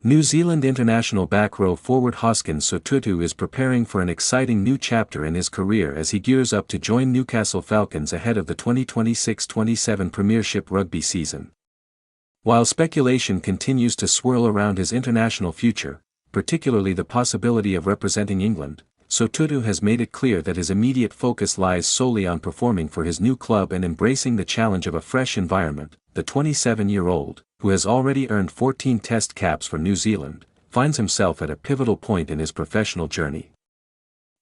New Zealand international back row forward Hoskins Sotutu is preparing for an exciting new chapter in his career as he gears up to join Newcastle Falcons ahead of the 2026-27 Premiership rugby season. While speculation continues to swirl around his international future, particularly the possibility of representing England, Sotutu has made it clear that his immediate focus lies solely on performing for his new club and embracing the challenge of a fresh environment. The 27-year-old, who has already earned 14 Test caps for New Zealand, finds himself at a pivotal point in his professional journey.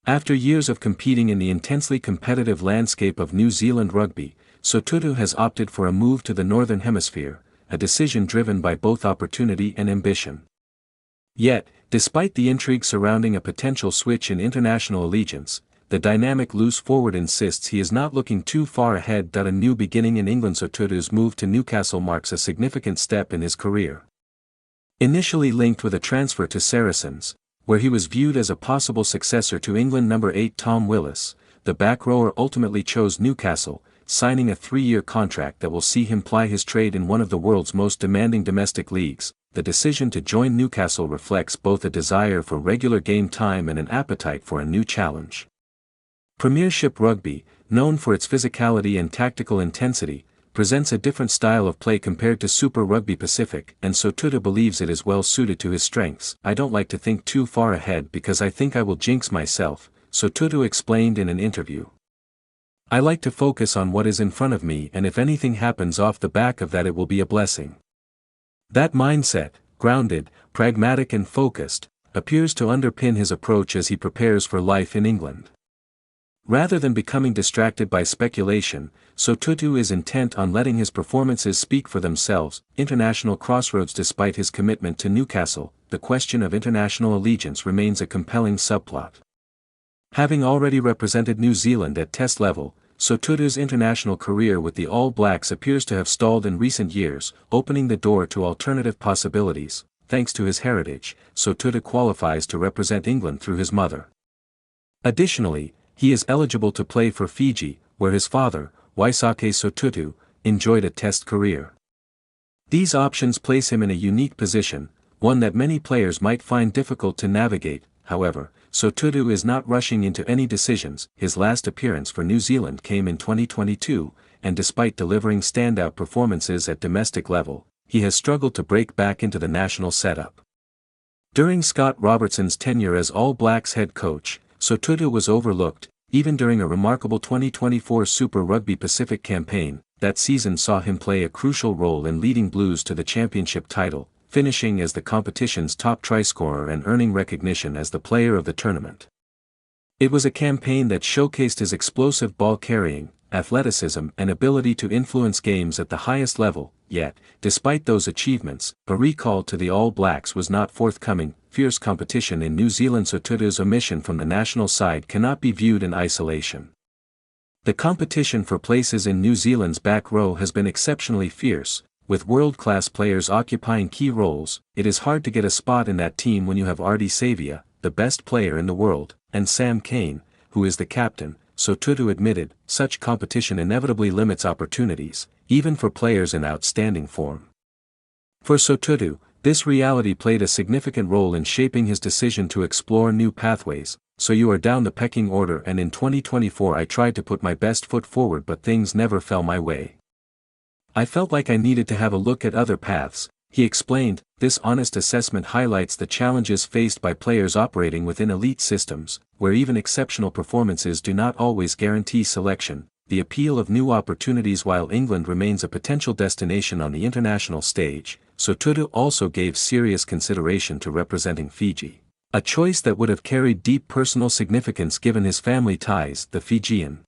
After years of competing in the intensely competitive landscape of New Zealand rugby, Sotutu has opted for a move to the Northern Hemisphere, a decision driven by both opportunity and ambition. Yet, despite the intrigue surrounding a potential switch in international allegiance, the dynamic loose forward insists he is not looking too far ahead. A new beginning in England. Sotutu's move to Newcastle marks a significant step in his career. Initially linked with a transfer to Saracens, where he was viewed as a possible successor to England number 8 Tom Willis, the back rower ultimately chose Newcastle, signing a 3-year contract that will see him ply his trade in one of the world's most demanding domestic leagues. The decision to join Newcastle reflects both a desire for regular game time and an appetite for a new challenge. Premiership rugby, known for its physicality and tactical intensity, presents a different style of play compared to Super Rugby Pacific, and Sotutu believes it is well suited to his strengths. "I don't like to think too far ahead because I think I will jinx myself," Sotutu explained in an interview. "I like to focus on what is in front of me, and if anything happens off the back of that, it will be a blessing." That mindset, grounded, pragmatic and focused, appears to underpin his approach as he prepares for life in England. Rather than becoming distracted by speculation, Sotutu is intent on letting his performances speak for themselves. International crossroads. Despite his commitment to Newcastle, the question of international allegiance remains a compelling subplot. Having already represented New Zealand at Test level, Sotutu's international career with the All Blacks appears to have stalled in recent years, opening the door to alternative possibilities. Thanks to his heritage, Sotutu qualifies to represent England through his mother. Additionally, he is eligible to play for Fiji, where his father, Waisake Sotutu, enjoyed a Test career. These options place him in a unique position, one that many players might find difficult to navigate. However, Sotutu is not rushing into any decisions. His last appearance for New Zealand came in 2022, and despite delivering standout performances at domestic level, he has struggled to break back into the national setup. During Scott Robertson's tenure as All Blacks head coach, Sotutu was overlooked, even during a remarkable 2024 Super Rugby Pacific campaign. That season saw him play a crucial role in leading Blues to the championship title, finishing as the competition's top try-scorer and earning recognition as the player of the tournament. It was a campaign that showcased his explosive ball-carrying, athleticism and ability to influence games at the highest level. Yet, despite those achievements, a recall to the All Blacks was not forthcoming. Fierce competition in New Zealand. Sotutu's omission from the national side cannot be viewed in isolation. The competition for places in New Zealand's back row has been exceptionally fierce, with world-class players occupying key roles. It is hard to get a spot in that team when you have Ardie Savea, the best player in the world, and Sam Cane, who is the captain. Sotutu admitted, such competition inevitably limits opportunities, even for players in outstanding form. For Sotutu, this reality played a significant role in shaping his decision to explore new pathways. "So you are down the pecking order, and in 2024 I tried to put my best foot forward, but things never fell my way. I felt like I needed to have a look at other paths," he explained. This honest assessment highlights the challenges faced by players operating within elite systems, where even exceptional performances do not always guarantee selection. The appeal of new opportunities. While England remains a potential destination on the international stage, Sotutu also gave serious consideration to representing Fiji, a choice that would have carried deep personal significance given his family ties. "The Fijian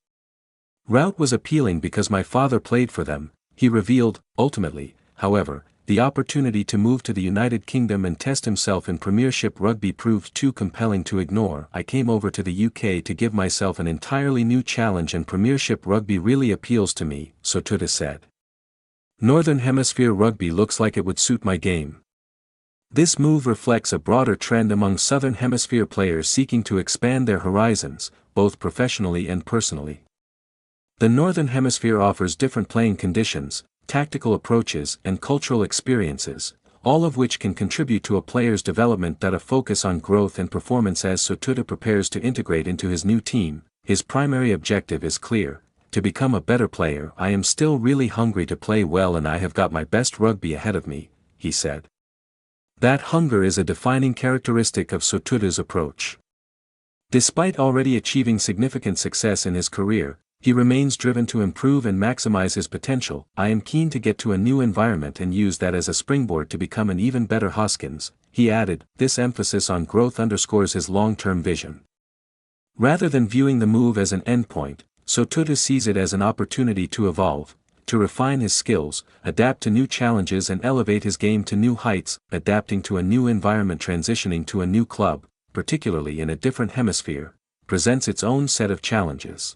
route was appealing because my father played for them," he revealed. Ultimately, however, the opportunity to move to the United Kingdom and test himself in Premiership rugby proved too compelling to ignore. "I came over to the UK to give myself an entirely new challenge, and Premiership rugby really appeals to me," Sotutu said. "Northern Hemisphere rugby looks like it would suit my game." This move reflects a broader trend among Southern Hemisphere players seeking to expand their horizons, both professionally and personally. The Northern Hemisphere offers different playing conditions, tactical approaches and cultural experiences, all of which can contribute to a player's development. A focus on growth and performance. As Sotutu prepares to integrate into his new team, his primary objective is clear: to become a better player. I am still really hungry to play well and I have got my best rugby ahead of me, he said. That hunger is a defining characteristic of Sotutu's approach. Despite already achieving significant success in his career, he remains driven to improve and maximize his potential. I am keen to get to a new environment and use that as a springboard to become an even better Hoskins, he added. This emphasis on growth underscores his long-term vision. Rather than viewing the move as an endpoint, Sotutu sees it as an opportunity to evolve, to refine his skills, adapt to new challenges and elevate his game to new heights. Adapting to a new environment, transitioning to a new club, particularly in a different hemisphere, presents its own set of challenges.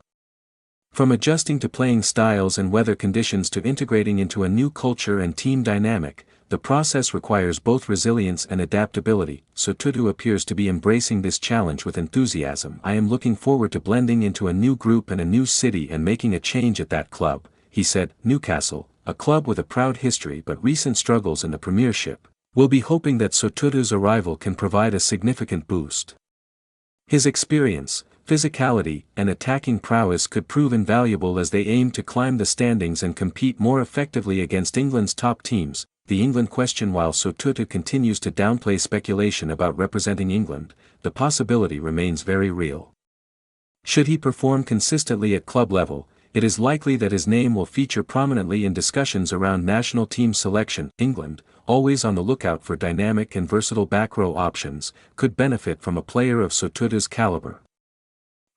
From adjusting to playing styles and weather conditions to integrating into a new culture and team dynamic, the process requires both resilience and adaptability. Sotutu appears to be embracing this challenge with enthusiasm. I am looking forward to blending into a new group and a new city and making a change at that club, he said. Newcastle, a club with a proud history but recent struggles in the Premiership, will be hoping that Sotutu's arrival can provide a significant boost. His experience, physicality, and attacking prowess could prove invaluable as they aim to climb the standings and compete more effectively against England's top teams. The England question. While Sotutu continues to downplay speculation about representing England, the possibility remains very real. Should he perform consistently at club level, it is likely that his name will feature prominently in discussions around national team selection. England, always on the lookout for dynamic and versatile back row options, could benefit from a player of Sotutu's caliber.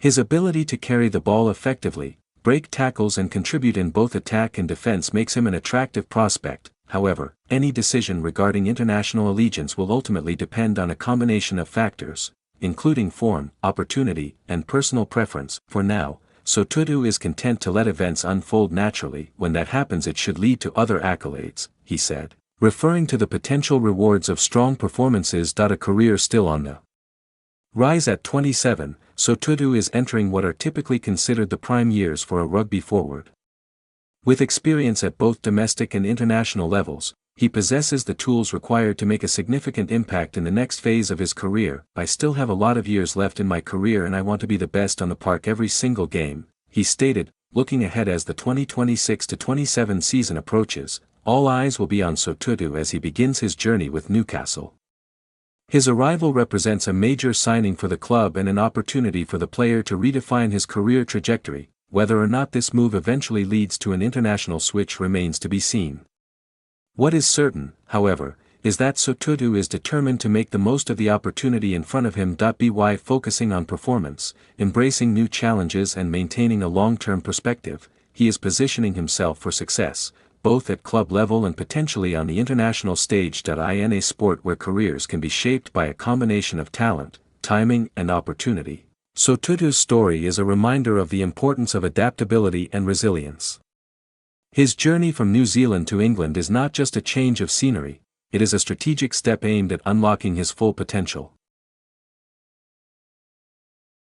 His ability to carry the ball effectively, break tackles and contribute in both attack and defense makes him an attractive prospect. However, any decision regarding international allegiance will ultimately depend on a combination of factors, including form, opportunity, and personal preference. For now, Sotutu is content to let events unfold naturally. When that happens, it should lead to other accolades, he said, referring to the potential rewards of strong performances. A career still on the rise. At 27, Sotutu is entering what are typically considered the prime years for a rugby forward. With experience at both domestic and international levels, he possesses the tools required to make a significant impact in the next phase of his career. I still have a lot of years left in my career and I want to be the best on the park every single game, he stated. Looking ahead as the 2026-27 season approaches, all eyes will be on Sotutu as he begins his journey with Newcastle. His arrival represents a major signing for the club and an opportunity for the player to redefine his career trajectory. Whether or not this move eventually leads to an international switch remains to be seen. What is certain, however, is that Sotutu is determined to make the most of the opportunity in front of him. By focusing on performance, embracing new challenges and maintaining a long-term perspective, he is positioning himself for success, both at club level and potentially on the international stage. In a sport where careers can be shaped by a combination of talent, timing and opportunity, Sotutu's story is a reminder of the importance of adaptability and resilience. His journey from New Zealand to England is not just a change of scenery, it is a strategic step aimed at unlocking his full potential.